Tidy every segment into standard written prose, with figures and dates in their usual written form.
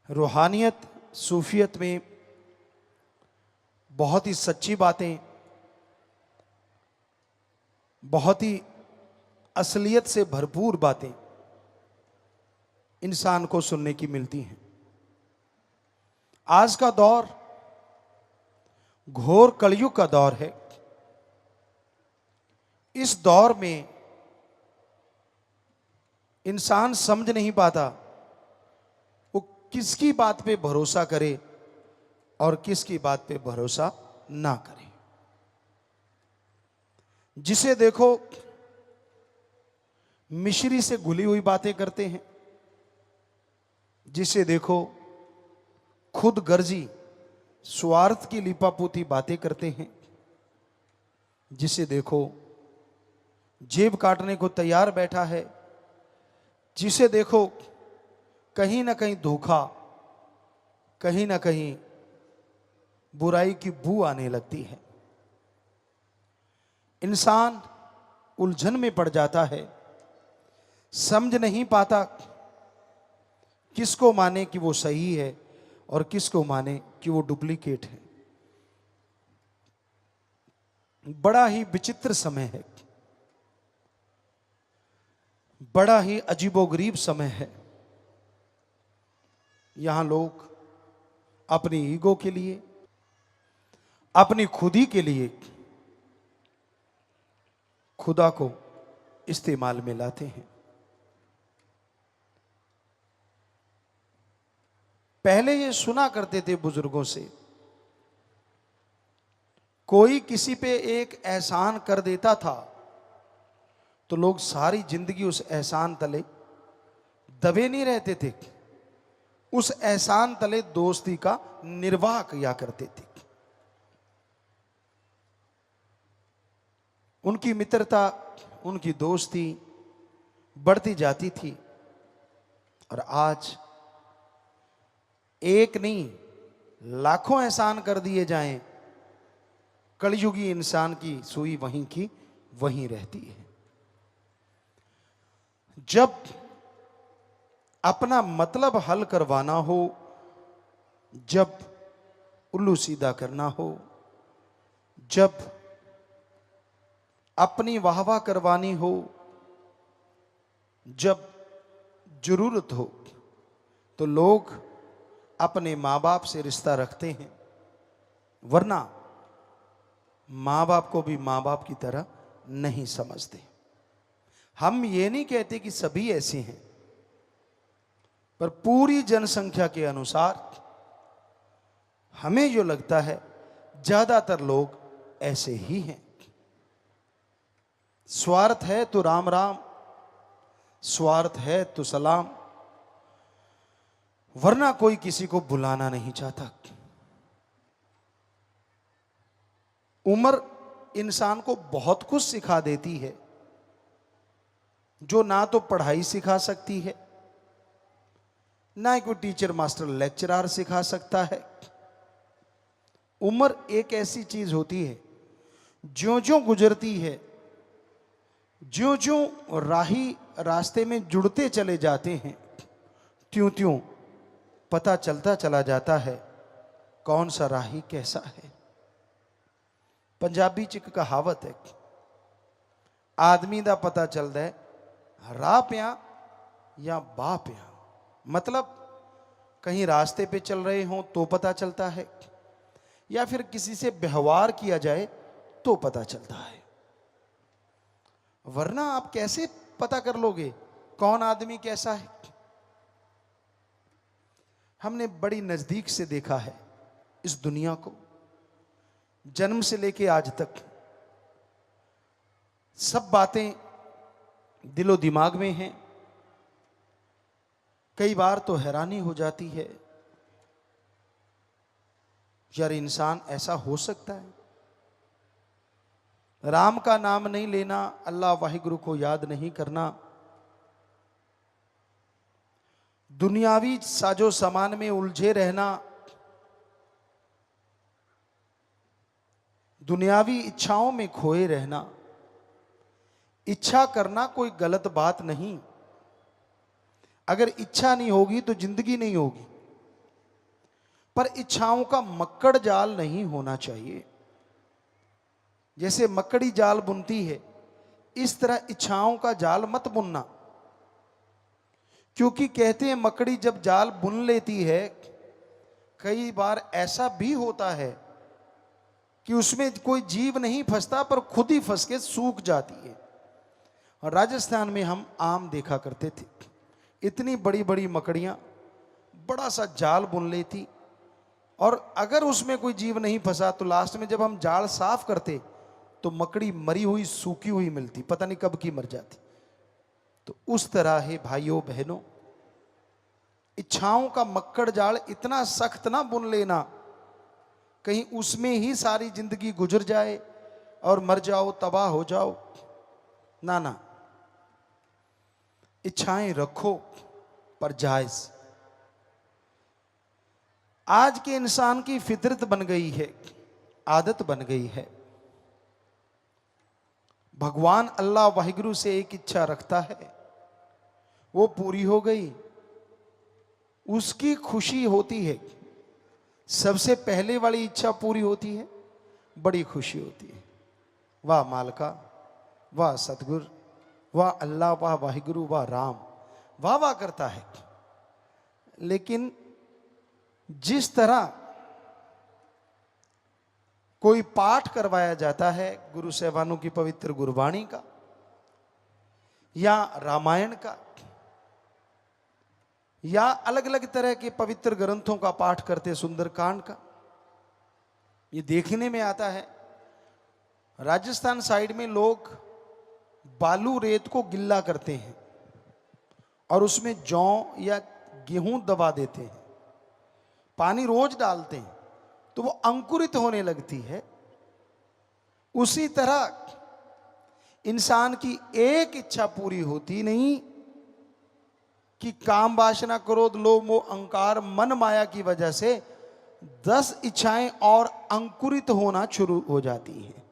रूहानियत सूफियत में बहुत ही सच्ची बातें, बहुत ही असलियत से भरपूर बातें इंसान को सुनने की मिलती हैं। आज का दौर घोर कलयुग का दौर है। इस दौर में इंसान समझ नहीं पाता वो किसकी बात पे भरोसा करे और किसकी बात पे भरोसा ना करे। जिसे देखो मिश्री से घुली हुई बातें करते हैं, जिसे देखो खुद गर्जी स्वार्थ की लिपापोती बातें करते हैं, जिसे देखो जेब काटने को तैयार बैठा है, जिसे देखो कहीं ना कहीं धोखा, कहीं ना कहीं बुराई की बू आने लगती है। इंसान उलझन में पड़ जाता है, समझ नहीं पाता किसको माने कि वो सही है और किसको माने कि वो डुप्लीकेट है। बड़ा ही विचित्र समय है, बड़ा ही अजीबोगरीब समय है। यहां लोग अपनी ईगो के लिए, अपनी खुदी के लिए खुदा को इस्तेमाल में लाते हैं। पहले ये सुना करते थे बुजुर्गों से, कोई किसी पे एक एहसान कर देता था तो लोग सारी जिंदगी उस एहसान तले दबे नहीं रहते थे, उस एहसान तले दोस्ती का निर्वाह किया करते थे। उनकी मित्रता, उनकी दोस्ती बढ़ती जाती थी। और आज एक नहीं लाखों एहसान कर दिए जाएं, कलयुगी इंसान की सुई वहीं की वहीं रहती है। जब अपना मतलब हल करवाना हो, जब उल्लू सीधा करना हो, जब अपनी वाहवाह करवानी हो, जब जरूरत हो, तो लोग अपने मां बाप से रिश्ता रखते हैं, वरना मां बाप को भी मां बाप की तरह नहीं समझते। हम ये नहीं कहते कि सभी ऐसे हैं, पर पूरी जनसंख्या के अनुसार हमें जो लगता है ज्यादातर लोग ऐसे ही हैं। स्वार्थ है तो राम राम, स्वार्थ है तो सलाम, वरना कोई किसी को बुलाना नहीं चाहता। उम्र इंसान को बहुत कुछ सिखा देती है, जो ना तो पढ़ाई सिखा सकती है, ना कोई टीचर मास्टर लेक्चरर सिखा सकता है। उम्र एक ऐसी चीज होती है, ज्यों ज्यों गुजरती है, ज्यों ज्यों राही रास्ते में जुड़ते चले जाते हैं, त्यों त्यों पता चलता चला जाता है कौन सा राही कैसा है। पंजाबी च एक कहावत है, आदमी दा पता चलता है राह पिया या बाह पिया। मतलब कहीं रास्ते पे चल रहे हों तो पता चलता है, या फिर किसी से व्यवहार किया जाए तो पता चलता है, वरना आप कैसे पता कर लोगे कौन आदमी कैसा है। हमने बड़ी नजदीक से देखा है इस दुनिया को, जन्म से लेके आज तक सब बातें दिलो दिमाग में हैं। कई बार तो हैरानी हो जाती है, यार इंसान ऐसा हो सकता है। राम का नाम नहीं लेना, अल्लाह वाहिगुरु को याद नहीं करना, दुनियावी साजो सामान में उलझे रहना, दुनियावी इच्छाओं में खोए रहना। इच्छा करना कोई गलत बात नहीं, अगर इच्छा नहीं होगी तो जिंदगी नहीं होगी। पर इच्छाओं का मक्कड़ जाल नहीं होना चाहिए। जैसे मकड़ी जाल बुनती है, इस तरह इच्छाओं का जाल मत बुनना। क्योंकि कहते हैं मकड़ी जब जाल बुन लेती है, कई बार ऐसा भी होता है कि उसमें कोई जीव नहीं फंसता, पर खुद ही फंस के सूख जाती है। और राजस्थान में हम आम देखा करते थे, इतनी बड़ी बड़ी मकड़ियां बड़ा सा जाल बुन लेती, और अगर उसमें कोई जीव नहीं फंसा तो लास्ट में जब हम जाल साफ करते तो मकड़ी मरी हुई सूखी हुई मिलती, पता नहीं कब की मर जाती। तो उस तरह है भाइयों बहनों, इच्छाओं का मक्कड़ जाल इतना सख्त ना बुन लेना कहीं उसमें ही सारी जिंदगी गुजर जाए और मर जाओ, तबाह हो जाओ। ना ना, इच्छाएं रखो पर जायज। आज के इंसान की फितरत बन गई है, आदत बन गई है, भगवान अल्लाह वाहिगुरु से एक इच्छा रखता है, वो पूरी हो गई, उसकी खुशी होती है। सबसे पहले वाली इच्छा पूरी होती है, बड़ी खुशी होती है। वाह मालका, वाह सतगुर, वाह अल्लाह, वाह वाहिगुरु, वाह राम, वाह वाह करता है। लेकिन जिस तरह कोई पाठ करवाया जाता है गुरु साहिबानों की पवित्र गुरबाणी का या रामायण का या अलग अलग तरह के पवित्र ग्रंथों का पाठ करते, सुंदरकांड का, ये देखने में आता है राजस्थान साइड में लोग बालू रेत को गिल्ला करते हैं और उसमें जौ या गेहूं दबा देते हैं, पानी रोज डालते हैं तो वो अंकुरित होने लगती है। उसी तरह इंसान की एक इच्छा पूरी होती नहीं कि काम वासना क्रोध लोभ मोह अहंकार मन माया की वजह से 10 इच्छाएं और अंकुरित होना शुरू हो जाती हैं।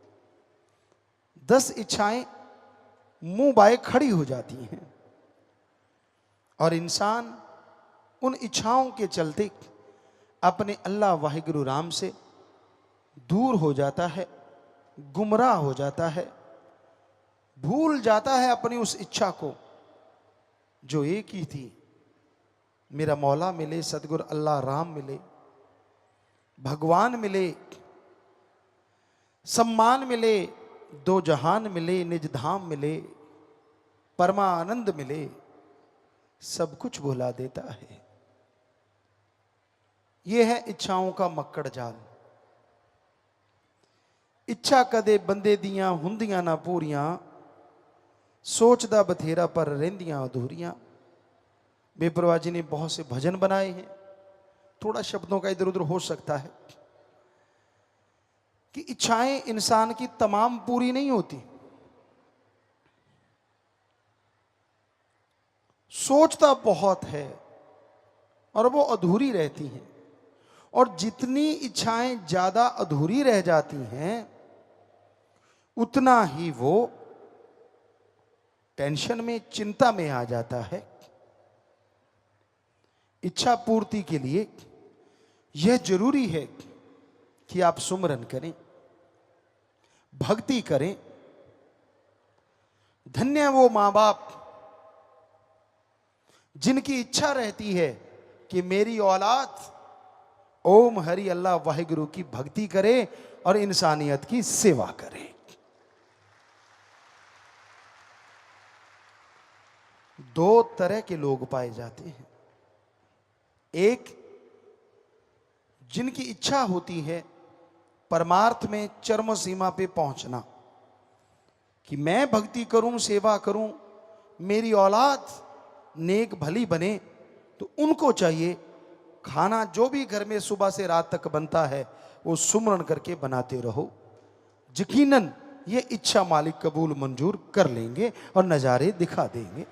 10 इच्छाएं मुंह बाए खड़ी हो जाती हैं और इंसान उन इच्छाओं के चलते अपने अल्लाह वाहिगुरु राम से दूर हो जाता है, गुमराह हो जाता है, भूल जाता है अपनी उस इच्छा को जो एक ही थी, मेरा मौला मिले, सतगुरु अल्लाह राम मिले, भगवान मिले, सम्मान मिले, दो जहान मिले, निज धाम मिले, परमानंद मिले, सब कुछ भुला देता है। यह है इच्छाओं का मक्कड़ जाल। इच्छा कदे बंदे दियां हुंदियां ना पूरियां, सोचदा बथेरा पर रहंदियां अधूरियां। बेपरवाह जी ने बहुत से भजन बनाए हैं, थोड़ा शब्दों का इधर उधर हो सकता है कि इच्छाएं इंसान की तमाम पूरी नहीं होती। सोचता बहुत है और वो अधूरी रहती हैं, और जितनी इच्छाएं ज्यादा अधूरी रह जाती हैं उतना ही वो टेंशन में, चिंता में आ जाता है। इच्छा पूर्ति के लिए यह जरूरी है कि आप सुमरन करें, भक्ति करें। धन्य वो मां बाप जिनकी इच्छा रहती है कि मेरी औलाद ओम हरि अल्लाह वाहिगुरु की भक्ति करे और इंसानियत की सेवा करे। दो तरह के लोग पाए जाते हैं, एक जिनकी इच्छा होती है परमार्थ में चरम सीमा पे पहुंचना कि मैं भक्ति करूं, सेवा करूं, मेरी औलाद नेक भली बने, तो उनको चाहिए खाना जो भी घर में सुबह से रात तक बनता है वो सुमरन करके बनाते रहो। यकीनन ये इच्छा मालिक कबूल मंजूर कर लेंगे और नजारे दिखा देंगे।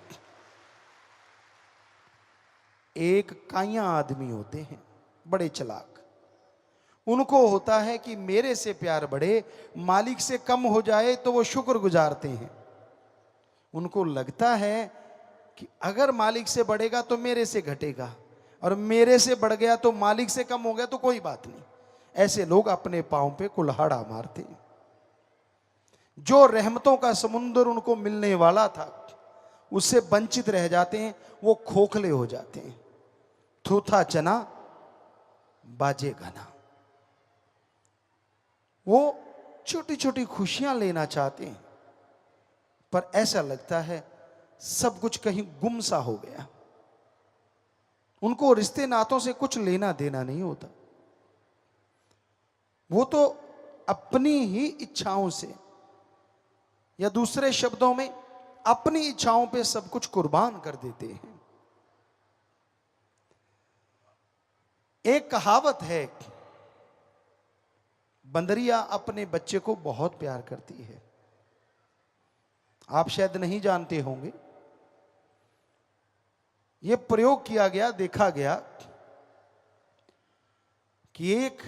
एक काइयां आदमी होते हैं, बड़े चालाक, उनको होता है कि मेरे से प्यार बढ़े, मालिक से कम हो जाए तो वो शुक्र गुजारते हैं। उनको लगता है कि अगर मालिक से बढ़ेगा तो मेरे से घटेगा, और मेरे से बढ़ गया तो मालिक से कम हो गया तो कोई बात नहीं। ऐसे लोग अपने पांव पे कुल्हाड़ा मारते हैं। जो रहमतों का समुंदर उनको मिलने वाला था उससे वंचित रह जाते हैं, वो खोखले हो जाते हैं। थूथा चना बाजे गाना। वो छोटी छोटी खुशियां लेना चाहते हैं, पर ऐसा लगता है सब कुछ कहीं गुम सा हो गया। उनको रिश्ते नातों से कुछ लेना देना नहीं होता। वो तो अपनी ही इच्छाओं से, या दूसरे शब्दों में अपनी इच्छाओं पे सब कुछ कुर्बान कर देते हैं। एक कहावत है, बंदरिया अपने बच्चे को बहुत प्यार करती है। आप शायद नहीं जानते होंगे। यह प्रयोग किया गया, देखा गया कि एक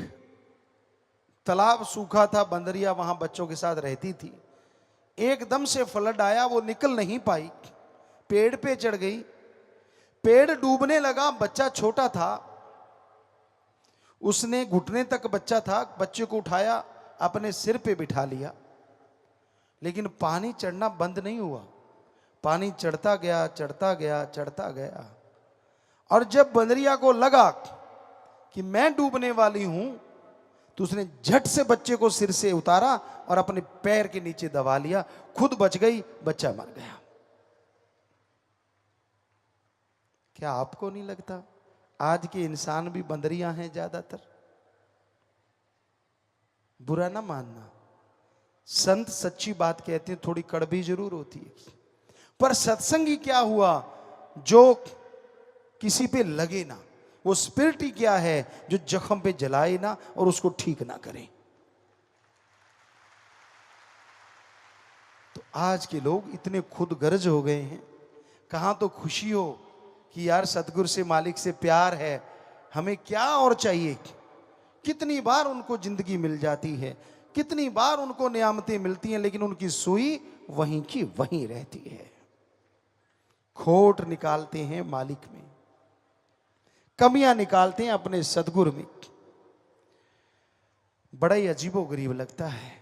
तालाब सूखा था, बंदरिया वहां बच्चों के साथ रहती थी। एकदम से फ्लड आया, वो निकल नहीं पाई, पेड़ पे चढ़ गई, पेड़ डूबने लगा। बच्चा छोटा था, उसने घुटने तक बच्चा था, बच्चे को उठाया, अपने सिर पे बिठा लिया, लेकिन पानी चढ़ना बंद नहीं हुआ। पानी चढ़ता गया, चढ़ता गया, चढ़ता गया। और जब बंदरिया को लगा कि मैं डूबने वाली हूं, तो उसने झट से बच्चे को सिर से उतारा और अपने पैर के नीचे दबा लिया। खुद बच गई, बच्चा मर गया। क्या आपको नहीं लगता आज के इंसान भी बंदरियां हैं ज्यादातर? बुरा ना मानना, संत सच्ची बात कहते हैं, थोड़ी कड़वी जरूर होती है, पर सत्संगी क्या हुआ जो किसी पे लगे ना। वो स्पिरिट ही क्या है जो जख्म पे जलाए ना और उसको ठीक ना करे। तो आज के लोग इतने खुद गर्ज हो गए हैं। कहां तो खुशी हो कि यार सतगुरु से, मालिक से प्यार है, हमें क्या और चाहिए। कितनी बार उनको जिंदगी मिल जाती है, कितनी बार उनको नियामतें मिलती हैं, लेकिन उनकी सुई वहीं की वहीं रहती है। खोट निकालते हैं मालिक में, कमियां निकालते हैं अपने सतगुरु में। बड़ा ही अजीबोगरीब लगता है।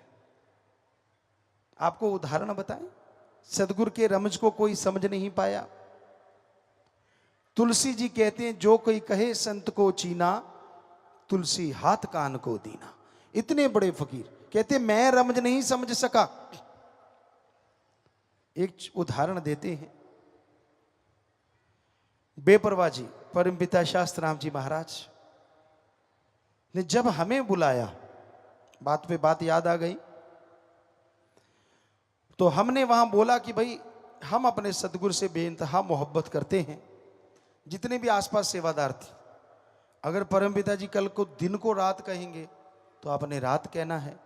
आपको उदाहरण बताएं, सतगुरु के रमज को कोई समझ नहीं पाया। तुलसी जी कहते हैं, जो कोई कहे संत को चीना, तुलसी हाथ कान को दीना। इतने बड़े फकीर कहते मैं रमज नहीं समझ सका। एक उदाहरण देते हैं, बेपरवाह जी परमपिता शास्त्राम जी महाराज ने जब हमें बुलाया, बात पे बात याद आ गई, तो हमने वहां बोला कि भाई हम अपने सतगुरु से बेइंतहा मोहब्बत करते हैं। जितने भी आसपास सेवादार थे, अगर परमपिता जी कल को दिन को रात कहेंगे तो आपने रात कहना है,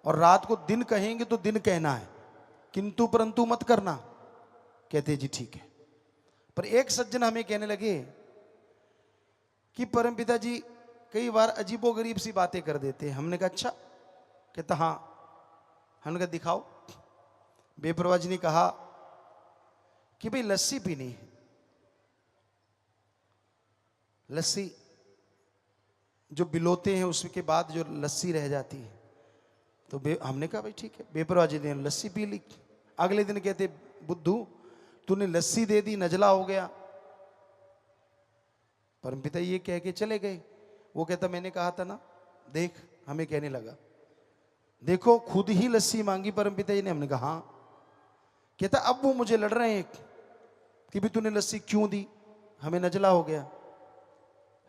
और रात को दिन कहेंगे तो दिन कहना है, किंतु परंतु मत करना। कहते जी ठीक है। पर एक सज्जन हमें कहने लगे कि परमपिता जी कई बार अजीबोगरीब सी बातें कर देते हैं। हमने कहा अच्छा। कहता हाँ। हमने कहा दिखाओ। बेपरवाह जी ने कहा कि भाई लस्सी पीनी है। लस्सी जो बिलोते हैं उसके बाद जो लस्सी रह जाती है, तो हमने कहा भाई ठीक है। बेपरवाह जी ने लस्सी पी ली। अगले दिन कहते बुद्धू तूने लस्सी दे दी, नजला हो गया। परमपिता ये कह के चले गए। वो कहता मैंने कहा था ना, देख हमें कहने लगा, देखो खुद ही लस्सी मांगी परमपिता जी ने। हमने कहा हाँ। कहता अब वो मुझे लड़ रहे हैं कि भी तूने लस्सी क्यों दी, हमें नजला हो गया।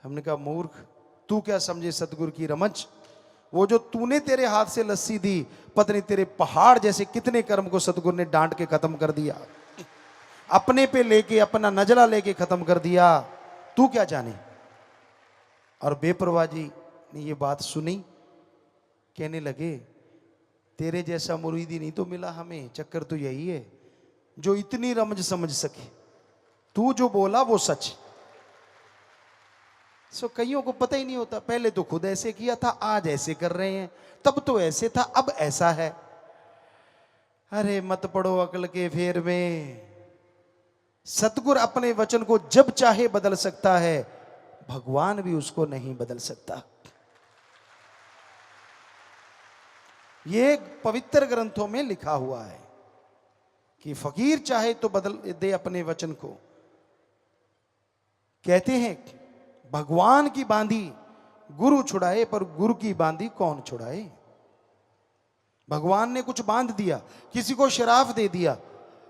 हमने कहा मूर्ख, तू क्या समझे सतगुरु की रमज। वो जो तूने तेरे हाथ से लस्सी दी, पत्नी तेरे पहाड़ जैसे कितने कर्म को सतगुरु ने डांट के खत्म कर दिया, अपने पे लेके, अपना नजला लेके खत्म कर दिया। तू क्या जाने। और बेपरवाह जी ने ये बात सुनी, कहने लगे तेरे जैसा मुरीदी नहीं तो मिला हमें। चक्कर तो यही है जो इतनी रमज समझ सके। तू जो बोला वो सच। सो कईयों को पता ही नहीं होता, पहले तो खुद ऐसे किया था, आज ऐसे कर रहे हैं, तब तो ऐसे था, अब ऐसा है। अरे मत पड़ो अकल के फेर में। सतगुरु अपने वचन को जब चाहे बदल सकता है, भगवान भी उसको नहीं बदल सकता। ये पवित्र ग्रंथों में लिखा हुआ है कि फकीर चाहे तो बदल दे अपने वचन को। कहते हैं भगवान की बांधी गुरु छुड़ाए, पर गुरु की बांधी कौन छुड़ाए। भगवान ने कुछ बांध दिया, किसी को शराफ दे दिया,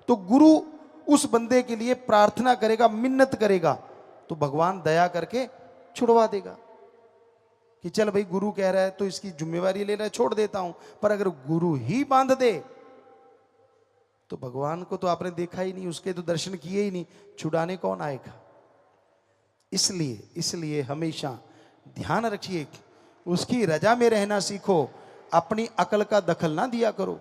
तो गुरु उस बंदे के लिए प्रार्थना करेगा, मिन्नत करेगा, तो भगवान दया करके छुड़वा देगा कि चल भाई गुरु कह रहा है तो इसकी जिम्मेवारी ले रहा है, छोड़ देता हूं। पर अगर गुरु ही बांध दे तो भगवान को तो आपने देखा ही नहीं, उसके तो दर्शन किए ही नहीं, छुड़ाने कौन आएगा। इसलिए हमेशा ध्यान रखिए, उसकी रजा में रहना सीखो, अपनी अकल का दखल ना दिया करो।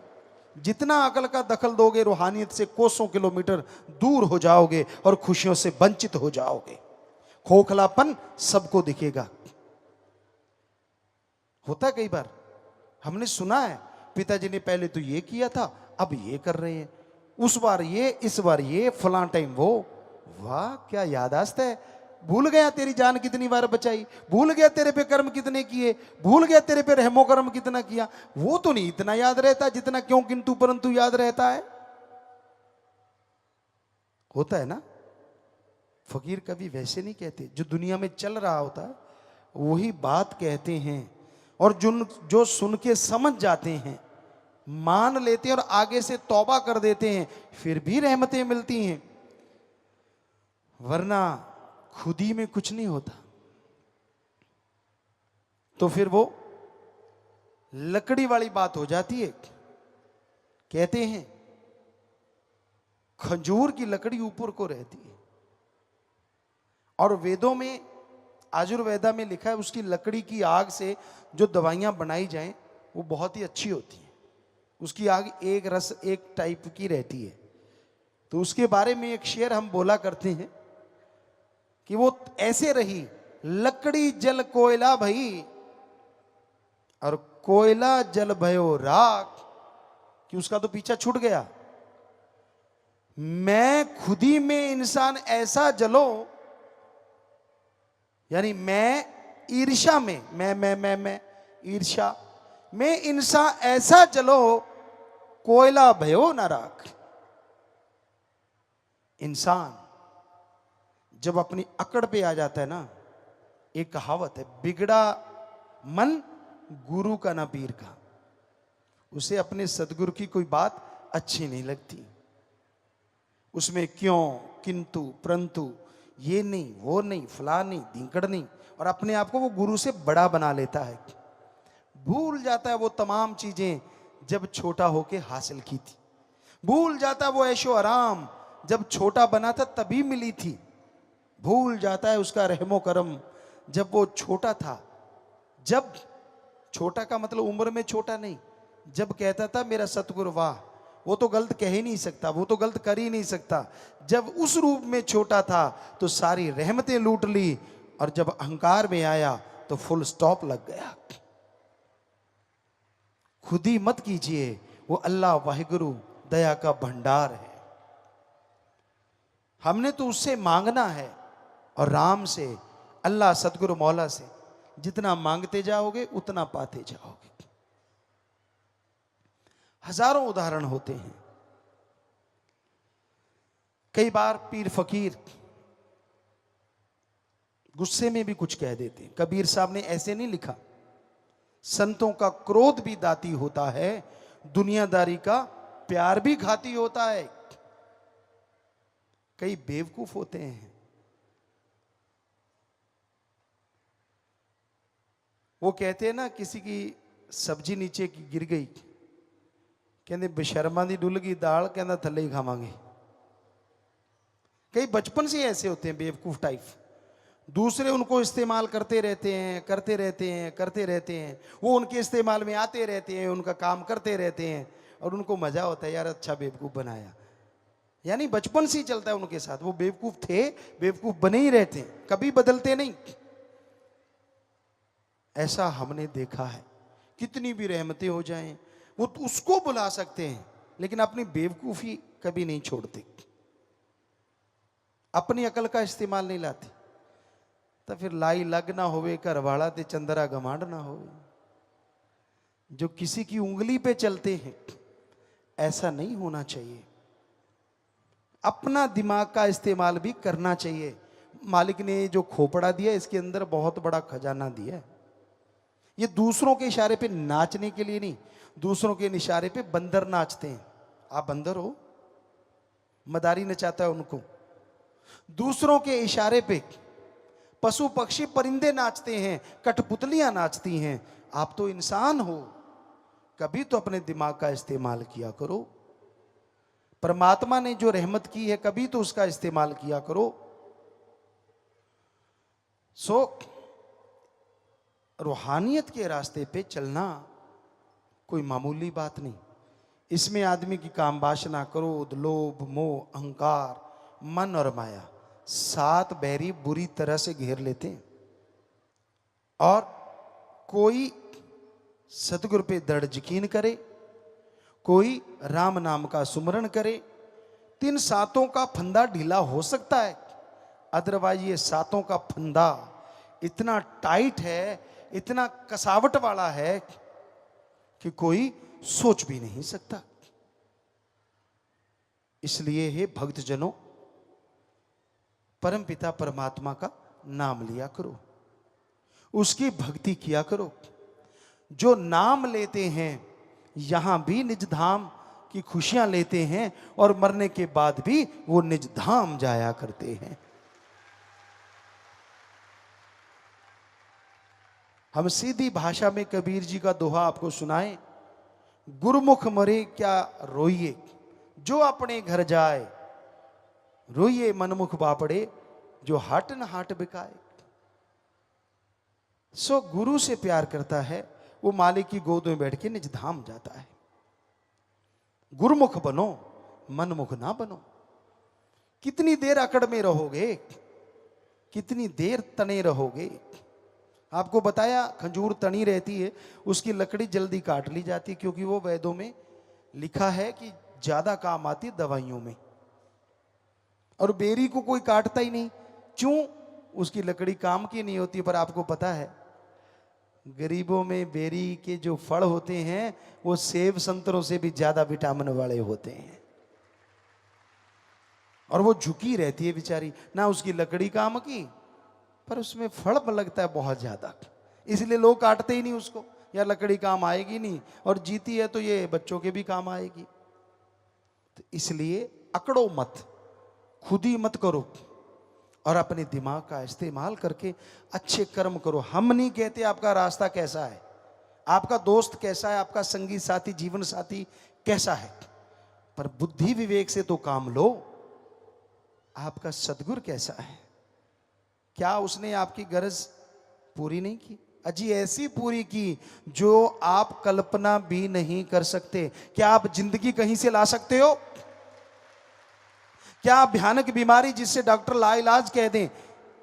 जितना अकल का दखल दोगे रूहानियत से कोसों किलोमीटर दूर हो जाओगे और खुशियों से वंचित हो जाओगे। खोखलापन सबको दिखेगा। होता कई बार हमने सुना है पिताजी ने पहले तो ये किया था, अब ये कर रहे हैं, उस बार ये, इस बार ये, फलां टाइम वो। वाह क्या यादाश्त है। भूल गया तेरी जान कितनी बार बचाई, भूल गया तेरे पे कर्म कितने किए, भूल गया तेरे पे रहमो कर्म कितना किया। वो तो नहीं इतना याद रहता जितना क्यों किंतु परंतु याद रहता है। होता है ना। फकीर कभी वैसे नहीं कहते, जो दुनिया में चल रहा होता है वही बात कहते हैं, और जो सुन के समझ जाते हैं, मान लेते हैं और आगे से तौबा कर देते हैं, फिर भी रहमतें मिलती हैं। वरना खुद ही में कुछ नहीं होता। तो फिर वो लकड़ी वाली बात हो जाती है। कहते हैं खजूर की लकड़ी ऊपर को रहती है, और वेदों में, आयुर्वेदा में लिखा है उसकी लकड़ी की आग से जो दवाइयां बनाई जाएं वो बहुत ही अच्छी होती हैं। उसकी आग एक रस एक टाइप की रहती है। तो उसके बारे में एक शेर हम बोला करते हैं कि वो ऐसे रही, लकड़ी जल कोयला भई और कोयला जल भयो राख, कि उसका तो पीछा छूट गया। मैं खुदी में इंसान ऐसा जलो, यानी मैं ईर्ष्या में, मैं ईर्ष्या में इंसान ऐसा जलो, कोयला भयो न राख। इंसान जब अपनी अकड़ पे आ जाता है ना, एक कहावत है, बिगड़ा मन गुरु का ना पीर का। उसे अपने सदगुरु की कोई बात अच्छी नहीं लगती। उसमें क्यों, किंतु, परंतु, ये नहीं, वो नहीं, फला नहीं, धिंकड़ नहीं, और अपने आप को वो गुरु से बड़ा बना लेता है। भूल जाता है वो तमाम चीजें जब छोटा होके हासिल की थी। भूल जाता है वो ऐशो आराम जब छोटा बना था तभी मिली थी। भूल जाता है उसका रहमो करम जब वो छोटा था। जब छोटा का मतलब उम्र में छोटा नहीं, जब कहता था मेरा सतगुरु वाह, वो तो गलत कह ही नहीं सकता, वो तो गलत कर ही नहीं सकता। जब उस रूप में छोटा था तो सारी रहमतें लूट ली, और जब अहंकार में आया तो फुल स्टॉप लग गया। खुद ही मत कीजिए, वो अल्लाह वाहिगुरु दया का भंडार है। हमने तो उससे मांगना है, और राम से, अल्लाह सतगुरु मौला से जितना मांगते जाओगे उतना पाते जाओगे। हजारों उदाहरण होते हैं। कई बार पीर फकीर गुस्से में भी कुछ कह देते हैं। कबीर साहब ने ऐसे नहीं लिखा, संतों का क्रोध भी दाती होता है, दुनियादारी का प्यार भी घाती होता है। कई बेवकूफ होते हैं, वो कहते हैं ना, किसी की सब्जी नीचे की गिर गई, कहते बेशर्मा दी डुल गई दाल, कहना थल्ले ही खावांगे। कई बचपन से ऐसे होते हैं बेवकूफ टाइप। दूसरे उनको इस्तेमाल करते रहते हैं, वो उनके इस्तेमाल में आते रहते हैं, उनका काम करते रहते हैं, और उनको मजा होता है यार अच्छा बेवकूफ बनाया। यानी बचपन से ही चलता है उनके साथ। वो बेवकूफ थे, बेवकूफ बने ही रहते हैं, कभी बदलते नहीं। ऐसा हमने देखा है। कितनी भी रहमतें हो जाएं, वो तो उसको बुला सकते हैं, लेकिन अपनी बेवकूफी कभी नहीं छोड़ते, अपनी अकल का इस्तेमाल नहीं लाते। तो फिर लाई लग ना होवे, घर वाला ते चंदरा गमांड ना होवे। जो किसी की उंगली पे चलते हैं, ऐसा नहीं होना चाहिए। अपना दिमाग का इस्तेमाल भी करना चाहिए। मालिक ने जो खोपड़ा दिया, इसके अंदर बहुत बड़ा खजाना दिया है। ये दूसरों के इशारे पे नाचने के लिए नहीं, दूसरों के इशारे पे बंदर नाचते हैं। आप बंदर हो, मदारी नचाता है उनको। दूसरों के इशारे पे पशु पक्षी परिंदे नाचते हैं, कठपुतलियां नाचती हैं। आप तो इंसान हो, कभी तो अपने दिमाग का इस्तेमाल किया करो। परमात्मा ने जो रहमत की है, कभी तो उसका इस्तेमाल किया करो। सो रूहानियत के रास्ते पे चलना कोई मामूली बात नहीं। इसमें आदमी की काम वासना, क्रोध, लोभ, मोह, अहंकार, मन और माया, 7 बैरी बुरी तरह से घेर लेते हैं। और कोई सतगुरु पे दृढ़ यकीन करे, कोई राम नाम का सुमरण करे, 3 सातों का फंदा ढीला हो सकता है। अदरवाइज ये 7 का फंदा इतना टाइट है, इतना कसावट वाला है कि कोई सोच भी नहीं सकता। इसलिए हे भक्तजनों, परमपिता परमात्मा का नाम लिया करो, उसकी भक्ति किया करो। जो नाम लेते हैं यहां भी निज धाम की खुशियां लेते हैं, और मरने के बाद भी वो निज धाम जाया करते हैं। हम सीधी भाषा में कबीर जी का दोहा आपको सुनाएं। गुरुमुख मरे क्या रोइए, जो अपने घर जाए, रोइए मनमुख बापड़े, जो हाट न हाट बिकाए। सो गुरु से प्यार करता है, वो मालिक की गोद में बैठ के निज धाम जाता है। गुरुमुख बनो, मनमुख ना बनो। कितनी देर अकड़ में रहोगे, कितनी देर तने रहोगे। आपको बताया, खजूर तनी रहती है, उसकी लकड़ी जल्दी काट ली जाती है, क्योंकि वो वेदों में लिखा है कि ज्यादा काम आती दवाइयों में। और बेरी को कोई काटता ही नहीं, क्यों? उसकी लकड़ी काम की नहीं होती। पर आपको पता है, गरीबों में बेरी के जो फल होते हैं वो सेब संतरों से भी ज्यादा विटामिन वाले होते हैं। और वो झुकी रहती है बेचारी, ना उसकी लकड़ी काम की, पर उसमें फल लगता है बहुत ज्यादा। इसलिए लोग काटते ही नहीं उसको, या लकड़ी काम आएगी नहीं, और जीती है तो ये बच्चों के भी काम आएगी। तो इसलिए अकड़ो मत, खुद ही मत करो, और अपने दिमाग का इस्तेमाल करके अच्छे कर्म करो। हम नहीं कहते आपका रास्ता कैसा है, आपका दोस्त कैसा है, आपका संगी साथी, जीवन साथी कैसा है, पर बुद्धि विवेक से तो काम लो। आपका सदगुरु कैसा है, क्या उसने आपकी गरज पूरी नहीं की? अजी ऐसी पूरी की जो आप कल्पना भी नहीं कर सकते। क्या आप जिंदगी कहीं से ला सकते हो? क्या आप भयानक बीमारी जिससे डॉक्टर लाइलाज कह दें,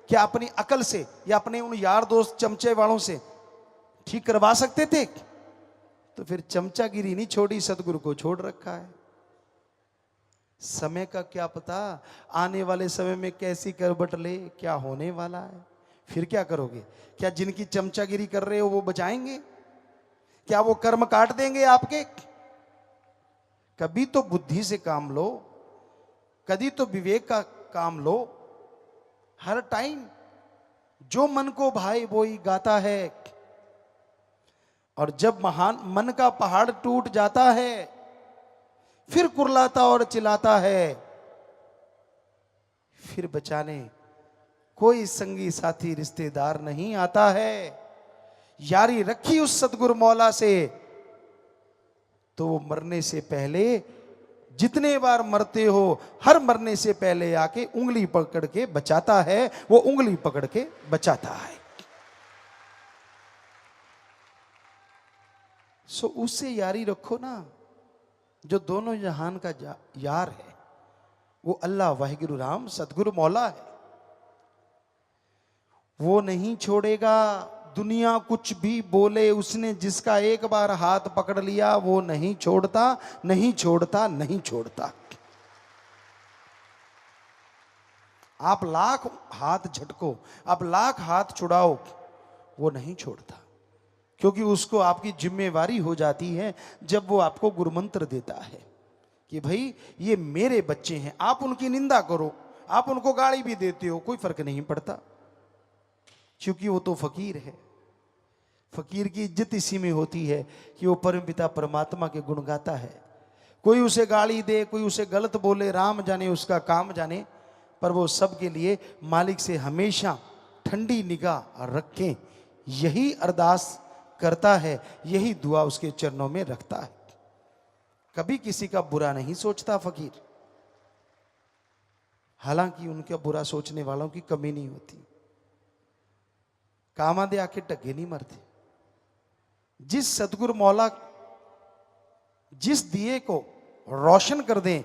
क्या अपनी अकल से या अपने उन यार दोस्त चमचे वालों से ठीक करवा सकते थे? तो फिर चमचागिरी नहीं छोड़ी, सदगुरु को छोड़ रखा है। समय का क्या पता, आने वाले समय में कैसी करवट ले, क्या होने वाला है। फिर क्या करोगे? क्या जिनकी चमचागिरी कर रहे हो वो बचाएंगे? क्या वो कर्म काट देंगे आपके? कभी तो बुद्धि से काम लो, कभी तो विवेक का काम लो। हर टाइम जो मन को भाई वो ही गाता है। और जब महान मन का पहाड़ टूट जाता है, फिर कुरलाता और चिल्लाता है, फिर बचाने कोई संगी साथी रिश्तेदार नहीं आता है। यारी रखी उस सतगुरु मौला से, तो वो मरने से पहले, जितने बार मरते हो, हर मरने से पहले आके उंगली पकड़ के बचाता है। वो उंगली पकड़ के बचाता है। सो उससे यारी रखो ना, जो दोनों जहान का यार है। वो अल्लाह वाहिगुरु राम सतगुरु मौला है। वो नहीं छोड़ेगा, दुनिया कुछ भी बोले, उसने जिसका एक बार हाथ पकड़ लिया वो नहीं छोड़ता, नहीं छोड़ता, नहीं छोड़ता। आप लाख हाथ झटको, आप लाख हाथ छुड़ाओ, वो नहीं छोड़ता, क्योंकि उसको आपकी जिम्मेवारी हो जाती है जब वो आपको गुरुमंत्र देता है कि भाई ये मेरे बच्चे हैं। आप उनकी निंदा करो, आप उनको गाली भी देते हो, कोई फर्क नहीं पड़ता, क्योंकि वो तो फकीर है। फकीर की इज्जत इसी में होती है कि वो परमपिता परमात्मा के गुण गाता है। कोई उसे गाली दे, कोई उसे गलत बोले, राम जाने उसका काम जाने, पर वो सबके लिए मालिक से हमेशा ठंडी निगाह रखें, यही अरदास करता है, यही दुआ उसके चरणों में रखता है। कभी किसी का बुरा नहीं सोचता फकीर, हालांकि उनका बुरा सोचने वालों की कमी नहीं होती। कामादे आके टगे नहीं मरते। जिस सतगुरु मौला जिस दिए को रोशन कर दें,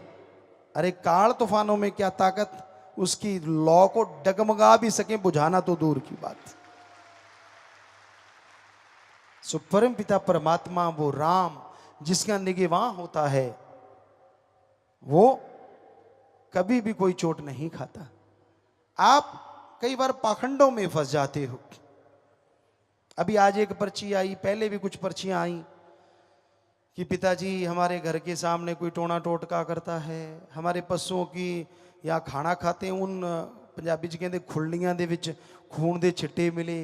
अरे काल तूफानों में क्या ताकत, उसकी लौ को डगमगा भी सके बुझाना तो दूर की बात। सो परम पिता परमात्मा वो राम जिसका निगहबान होता है, वो कभी भी कोई चोट नहीं खाता। आप कई बार पाखंडों में फंस जाते हो। अभी आज एक पर्ची आई, पहले भी कुछ पर्चियां आई कि पिताजी हमारे घर के सामने कोई टोना टोटका करता है, हमारे पशुओं की या खाना खाते उन पंजाबी च कहते खुरलियां दे विच खून दे छिट्टे मिले,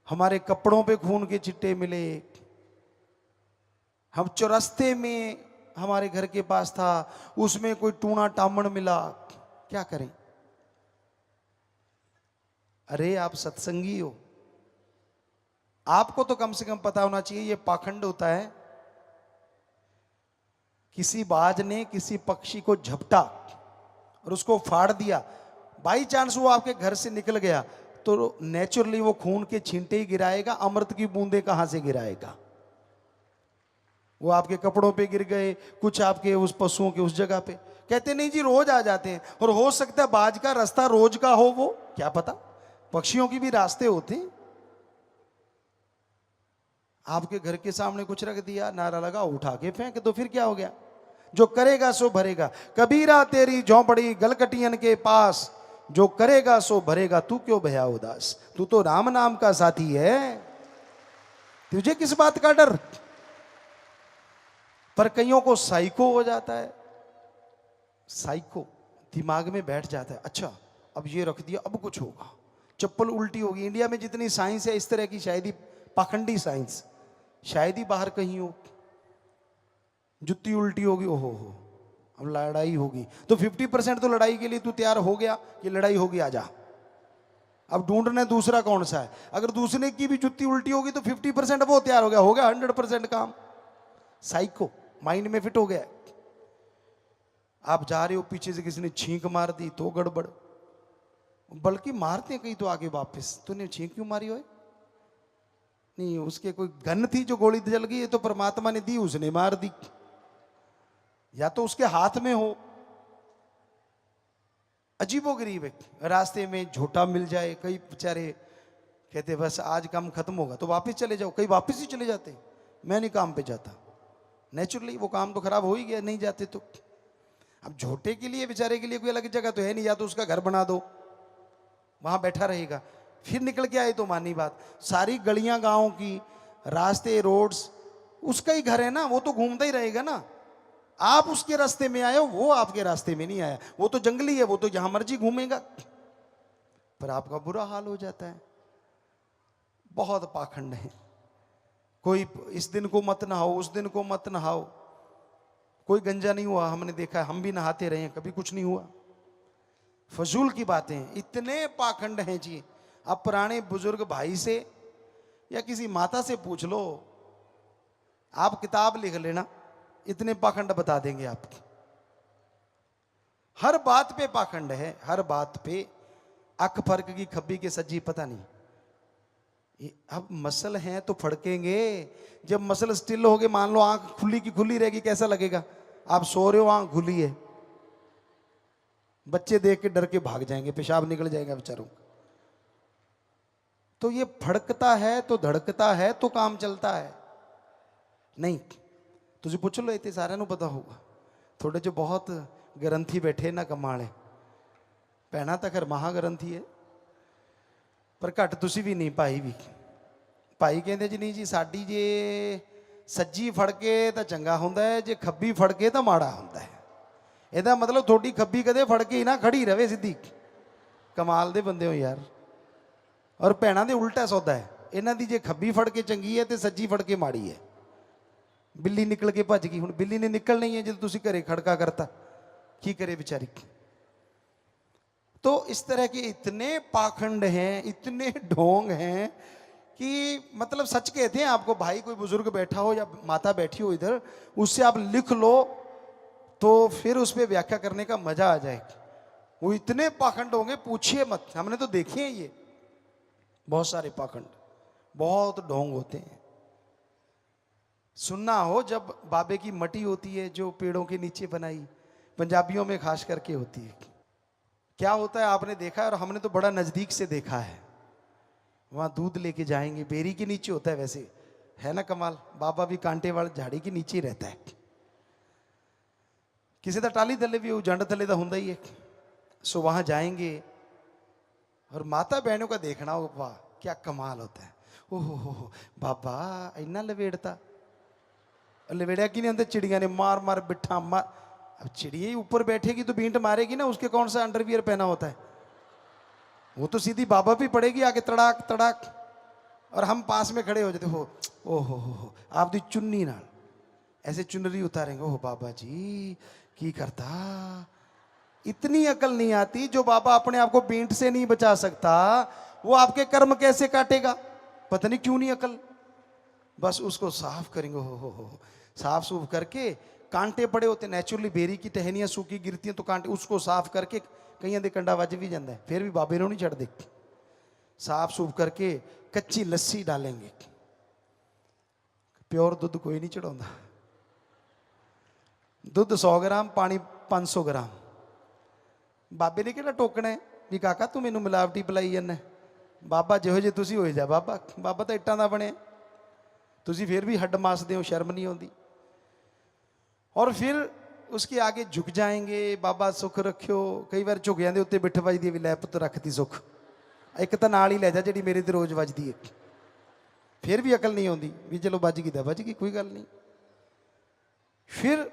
हमारे कपड़ों पे खून के छिट्टे मिले, हम चौरस्ते में हमारे घर के पास था उसमें कोई टूना टामण मिला, क्या करें। अरे आप सत्संगी हो, आपको तो कम से कम पता होना चाहिए ये पाखंड होता है। किसी बाज ने किसी पक्षी को झपटा और उसको फाड़ दिया, बाई चांस वो आपके घर से निकल गया, तो नेचुरली वो खून के छींटे ही गिराएगा, अमृत की बूंदे कहां से गिराएगा। वो आपके कपड़ों पे गिर गए, कुछ आपके उस पशुओं के उस जगह पे। कहते नहीं जी रोज आ जाते हैं, और हो सकता है बाज का रास्ता रोज का हो, वो क्या पता, पक्षियों की भी रास्ते होते हैं। आपके घर के सामने कुछ रख दिया, नारा लगा, उठा के फेंक दो, फिर क्या हो गया। जो करेगा सो भरेगा, कबीरा तेरी झोंपड़ी गलकटियन के पास, जो करेगा सो भरेगा, तू क्यों भया उदास, तू तो राम नाम का साथी है, तुझे किस बात का डर। पर कईयों को साइको हो जाता है, साइको दिमाग में बैठ जाता है, अच्छा अब ये रख दिया अब कुछ होगा, चप्पल उल्टी होगी। इंडिया में जितनी साइंस है इस तरह की, शायद ही पाखंडी साइंस, शायद ही बाहर कहीं हो। जुत्ती उल्टी होगी, ओहो हो, अब लड़ाई होगी, तो 50% तो लड़ाई के लिए तू तैयार हो गया कि लड़ाई होगी, आजा। अब ढूंढने दूसरा कौन सा है। अगर दूसरे की भी जुत्ती उल्टी होगी तो 50% वो तैयार हो गया 100% काम। साइको माइंड में फिट हो गया। आप जा रहे हो, पीछे से किसी ने छींक मार दी तो गड़बड़, बल्कि मारते हैं कहीं तो आगे वापस, तूने छींक क्यों मारी हो, नहीं उसके कोई गन थी जो गोली जल गई है तो परमात्मा ने दी, उसने मार दी, या तो उसके हाथ में हो। अजीबोगरीब है। रास्ते में झोटा मिल जाए, कई बेचारे कहते बस आज काम खत्म होगा तो वापस चले जाओ, कई वापस ही चले जाते, मैं नहीं काम पे जाता, नेचुरली वो काम तो खराब हो ही गया, नहीं जाते तो। अब झोटे के लिए बेचारे के लिए कोई अलग जगह तो है नहीं, या तो उसका घर बना दो वहां बैठा रहेगा, फिर निकल के आए तो मानी बात। सारी गलियां गांव की, रास्ते रोड्स उसका ही घर है ना, वो तो घूमता ही रहेगा ना। आप उसके रास्ते में आए हो, वो आपके रास्ते में नहीं आया, वो तो जंगली है, वो तो जहां मर्जी घूमेगा, पर आपका बुरा हाल हो जाता है। बहुत पाखंड है। कोई इस दिन को मत नहाओ, उस दिन को मत नहाओ, कोई गंजा नहीं हुआ, हमने देखा है, हम भी नहाते रहे, कभी कुछ नहीं हुआ। फजूल की बातें, इतने पाखंड हैं जी। अब पुराने बुजुर्ग भाई से या किसी माता से पूछ लो, आप किताब लिख लेना, इतने पाखंड बता देंगे आपको। हर बात पे पाखंड है, हर बात पे। अक फर्क की खब्बी के सज्जी पता नहीं। अब मसल हैं तो फड़केंगे, जब मसल स्टिल हो गए, मान लो आंख खुली की खुली रहेगी, कैसा लगेगा। आप सो रहे हो, आंख खुली है, बच्चे देख के डर के भाग जाएंगे, पेशाब निकल जाएगा बेचारों का। तो ये फड़कता है तो धड़कता है तो काम चलता है। नहीं तुझे पूछ लो, इतने सारे नु पता होगा, थोड़े जो बहुत ग्रंथी बैठे ना कमाले, ਭੈਣਾਂ ਤਾਂ ਖੈਰ ਮਹਾਗ੍ਰੰਥੀ ਹੈ, ਪਰ ਘੱਟ ਤੁਸੀਂ ਵੀ ਨਹੀਂ, ਭਾਈ ਵੀ। ਭਾਈ ਕਹਿੰਦੇ ਜੀ ਨਹੀਂ ਜੀ, ਸਾਡੀ ਜੇ ਸੱਜੀ ਫੜ ਕੇ ਤਾਂ ਚੰਗਾ ਹੁੰਦਾ ਹੈ, ਜੇ ਖੱਬੀ ਫੜ ਕੇ ਤਾਂ ਮਾੜਾ ਹੁੰਦਾ ਹੈ। ਇਹਦਾ ਮਤਲਬ ਤੁਹਾਡੀ ਖੱਬੀ ਕਦੇ ਫੜ ਕੇ ਹੀ ਨਾ ਖੜੀ ਰਵੇ ਸਿੱਧੀ। ਕਮਾਲ ਦੇ ਬੰਦੇ ਹੋ ਯਾਰ। ਔਰ ਭੈਣਾਂ ਦੇ ਉਲਟਾ ਸੌਦਾ ਹੈ, ਇਹਨਾਂ ਦੀ ਜੇ ਖੱਬੀ ਫੜ ਕੇ ਚੰਗੀ ਹੈ ਤੇ ਸੱਜੀ ਫੜ ਕੇ ਮਾੜੀ ਹੈ। ਬਿੱਲੀ ਨਿਕਲ ਕੇ ਭੱਜ ਗਈ, ਹੁਣ ਬਿੱਲੀ ਨੇ ਨਿਕਲਣਾ ਹੀ ਹੈ ਜਦੋਂ ਤੁਸੀਂ ਘਰੇ खड़का करता, की करे बेचारी। तो इस तरह के इतने पाखंड हैं, इतने ढोंग हैं कि मतलब सच कहते हैं आपको, भाई कोई बुजुर्ग बैठा हो या माता बैठी हो इधर, उससे आप लिख लो तो फिर उस पर व्याख्या करने का मजा आ जाएगा। वो इतने पाखंड होंगे पूछिए मत, हमने तो देखे हैं ये बहुत सारे पाखंड, बहुत ढोंग होते हैं। सुनना हो, जब बाबे की मटी होती है जो पेड़ों के नीचे बनाई, पंजाबियों में खास करके होती है, क्या होता है आपने देखा है, और हमने तो बड़ा नज़दीक से देखा है। वहाँ दूध लेके जाएंगे, बेरी के नीचे होता है, वैसे है ना कमाल। बाबा भी कांटे वाले झाड़ी के नीचे ही रहता है, किसी का टाली थले भी जंड थले का होंगे ही है। सो वहाँ जाएंगे और माता बहनों का देखना हो, वाह क्या कमाल होता है। ओहो हो बाबा इन्ना लवेड़ता, लवेड़िया कि नहीं, अंदर चिड़िया ने मार मार बिठा मार। अब चिड़िया ही ऊपर बैठेगी तो बींट मारेगी ना, उसके कौन सा अंडरवियर पहना होता है, वो तो सीधी बाबा भी पड़ेगी आगे तड़ाक तड़ाक, और हम पास में खड़े हो जाते हो। ओहो हो आप दी चुन्नी नाल ऐसे चुनरी उतारेंगे, ओह बाबा जी की करता। इतनी अकल नहीं आती, जो बाबा अपने आप को बींट से नहीं बचा सकता वो आपके कर्म कैसे काटेगा, पता नहीं क्यों नहीं अकल। बस उसको साफ करेंगे, हो साफ सूफ करके, कांटे पड़े होते नेचुरली, बेरी की टहनियां सूखी गिरती हैं तो कांटे, उसको साफ करके कई दे कंडा वज भी जाता है, फिर भी बाबे नहीं छड़ते। साफ सूफ करके कच्ची लस्सी डालेंगे, प्योर दूध कोई नहीं चढ़ाता। दूध 100 ग्राम, पानी 500 ग्राम। बाबे ने कहना टोकना है भी काका तू मैनू मिलावटी पिलाई जाना, बाबा जिहो जे तुसी हो जा बाबा, बाबा तो इट्टां दा बने, तुसी फिर भी हड्ड मासदे हो, शर्म नहीं आती। और फिर उसके आगे झुक जाएंगे, बाबा सुख रखियो। कई बार झुगियां दे उत्ते बिठ वजदी भी, लै पुत्त रखती सुख, एक तो नाल ही लै जा जिहड़ी मेरे ते रोज वजदी है। फिर भी अकल नहीं आती भी चलो बज गई तो बज गई, कोई गल नहीं। फिर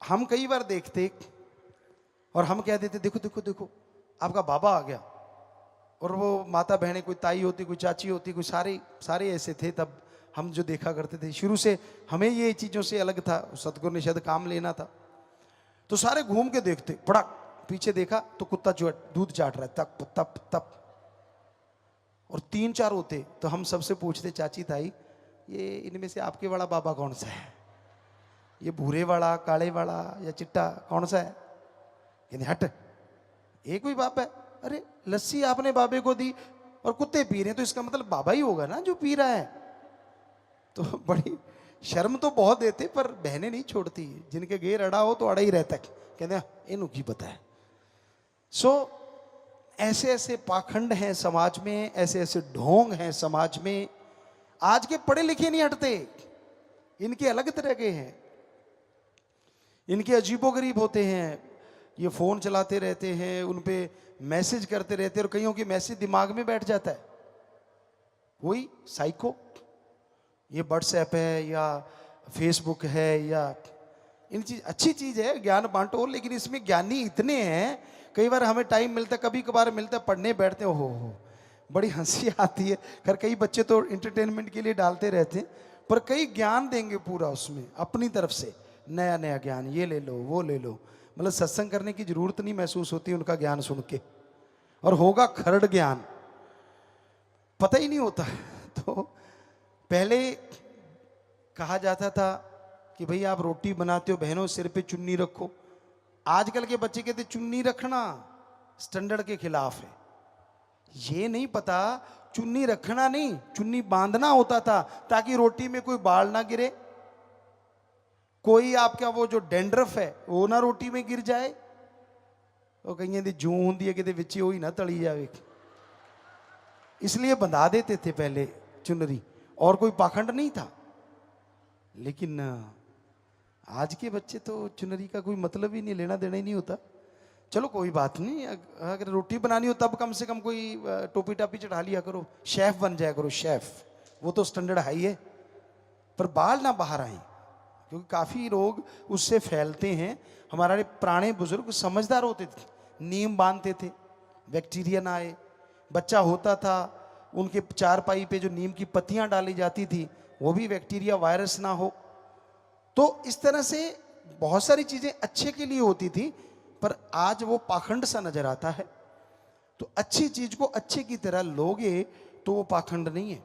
हम कई बार देखते और हम कह देते देखो देखो देखो आपका बाबा आ गया, और वो माता बहनें, कोई ताई होती, कोई चाची होती, कोई सारे ऐसे थे तब हम जो देखा करते थे। शुरू से हमें ये चीज़ों से अलग था, सतगुरु ने शायद काम लेना था, तो सारे घूम के देखते, फड़क पीछे देखा तो कुत्ता जो दूध चाट रहा है, तप तप तप, और 3-4 होते तो हम सबसे पूछते, चाची ताई ये इनमें से आपके वाला बाबा कौन सा है, ये भूरे वाला, काले वाला या चिट्टा कौन सा है? कहते हट ये कोई बाबा है? अरे लस्सी आपने बाबे को दी और कुत्ते पी रहे हैं, तो इसका मतलब बाबा ही होगा ना जो पी रहा है। तो बड़ी शर्म तो बहुत देते, पर बहनें नहीं छोड़ती, जिनके घेर अड़ा हो तो अड़ा ही रहता है, कहते हैं इन्हों की पता है। सो ऐसे ऐसे पाखंड हैं समाज में, ऐसे ऐसे ढोंग हैं समाज में। आज के पढ़े लिखे नहीं हटते, इनके अलग तरह के हैं, इनके अजीबोगरीब होते हैं। ये फ़ोन चलाते रहते हैं, उन पे मैसेज करते रहते हैं, और कईयों की मैसेज दिमाग में बैठ जाता है। वही साइको, ये व्हाट्सएप है या फेसबुक है या इन चीज़, अच्छी चीज़ है, ज्ञान बांटो, लेकिन इसमें ज्ञानी इतने हैं, कई बार हमें टाइम मिलता है, कभी कभार मिलता है, पढ़ने बैठते हो बड़ी हंसी आती है। खैर कई बच्चे तो इंटरटेनमेंट के लिए डालते रहते हैं, पर कई ज्ञान देंगे पूरा उसमें अपनी तरफ से, नया नया ज्ञान, ये ले लो वो ले लो। मतलब सत्संग करने की जरूरत नहीं महसूस होती उनका ज्ञान सुन के, और होगा खरड़ ज्ञान, पता ही नहीं होता। तो पहले कहा जाता था कि भाई आप रोटी बनाते हो बहनों सिर पे चुन्नी रखो, आजकल के बच्चे कहते चुन्नी रखना स्टैंडर्ड के खिलाफ है। ये नहीं पता चुन्नी रखना नहीं, चुन्नी बांधना होता था ताकि रोटी में कोई बाल ना गिरे, कोई आपका वो जो डेंड्रफ है वो ना रोटी में गिर जाए, वो कहीं दी जूं होंदी है कि विच ही ना तली जाए, इसलिए बंधा देते थे पहले चुनरी, और कोई पाखंड नहीं था। लेकिन आज के बच्चे तो चुनरी का कोई मतलब ही नहीं, लेना देना ही नहीं होता। चलो कोई बात नहीं, अगर रोटी बनानी हो तब कम से कम कोई टोपी टापी चढ़ा लिया करो, शेफ बन जाया करो, शेफ, वो तो स्टैंडर्ड हाई है। पर बाल ना बाहर आए, क्योंकि काफ़ी रोग उससे फैलते हैं। हमारे पुराने बुजुर्ग समझदार होते थे, नीम बांधते थे, बैक्टीरिया ना आए। बच्चा होता था, उनके चारपाई पे जो नीम की पत्तियां डाली जाती थी, वो भी बैक्टीरिया वायरस ना हो। तो इस तरह से बहुत सारी चीज़ें अच्छे के लिए होती थी, पर आज वो पाखंड सा नजर आता है। तो अच्छी चीज को अच्छे की तरह लोगे तो वो पाखंड नहीं है।